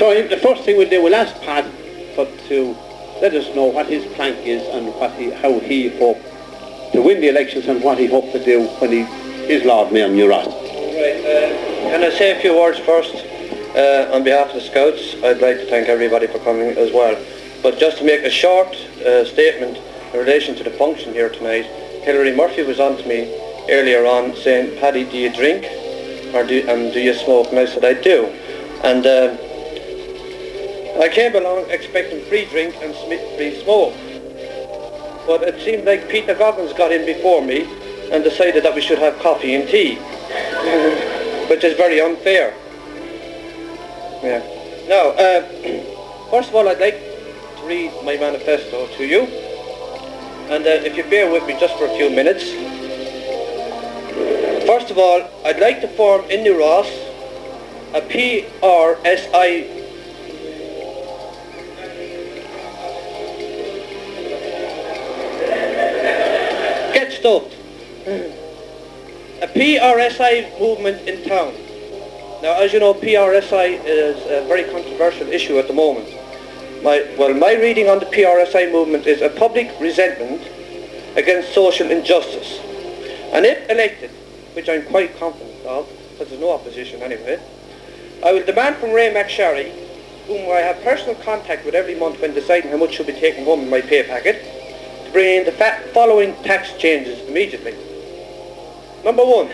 So the first thing we'll do, we'll ask Pat to let us know what his plank is and how he hoped to win the elections and what he hoped to do when he is Lord Mayor New Ross. Right, can I say a few words first? On behalf of the Scouts, I'd like to thank everybody for coming as well. But just to make a short statement in relation to the function here tonight, Hilary Murphy was on to me earlier on saying, Paddy, do you drink or do you smoke? And I said, I do. And I came along expecting free drink and free smoke. But it seemed like Peter Goggins got in before me and decided that we should have coffee and tea, which is very unfair. Yeah. Now, first of all, I'd like to read my manifesto to you. And if you bear with me just for a few minutes. First of all, I'd like to form in New Ross a PRSI get stuffed. A PRSI movement in town. Now, as you know, PRSI is a very controversial issue at the moment. My reading on the PRSI movement is a public resentment against social injustice. And if elected, which I'm quite confident of, because there's no opposition anyway, I will demand from Ray McSherry, whom I have personal contact with every month when deciding how much should be taken home in my pay packet, to bring in the following tax changes immediately. Number one,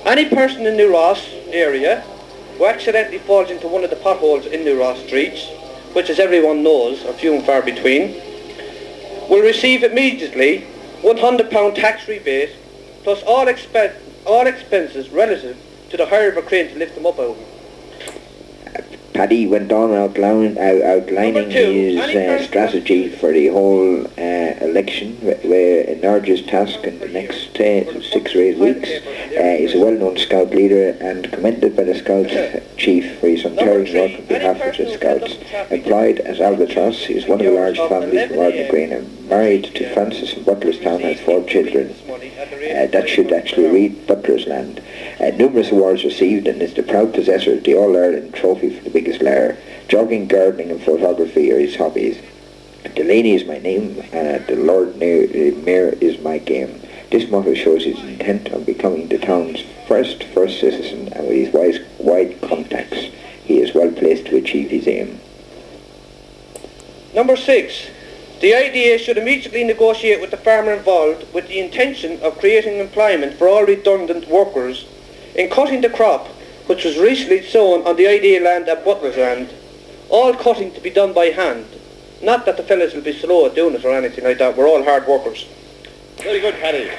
any person in New Ross area who accidentally falls into one of the potholes in New Ross streets, which as everyone knows are few and far between, will receive immediately £100 tax rebate plus all expenses relative to the hire of a crane to lift them up out of them. Paddy went on outlining his strategy for the whole election, where in Norge's task in the next 6 or 8 weeks. He's a well-known Scout leader and commended by the Scout Chief for his untiring work on behalf of the Scouts. Employed as Albatross, he is one of the large families from Ardney Green and married to Francis in Butlerstown, has 4 children. That should actually read Butler's Land. Numerous awards received and is the proud possessor of the All-Ireland trophy for the biggest lair. Jogging, gardening and photography are his hobbies. Delaney is my name, the Lord Mayor is my game. This motto shows his intent on becoming the town's first citizen, and with his wide contacts, he is well placed to achieve his aim. Number 6. The IDA should immediately negotiate with the farmer involved with the intention of creating employment for all redundant workers in cutting the crop which was recently sown on the IDA land at Butler's Land. All cutting to be done by hand. Not that the fellas will be slow at doing it or anything like that. We're all hard workers. Very good, Paddy.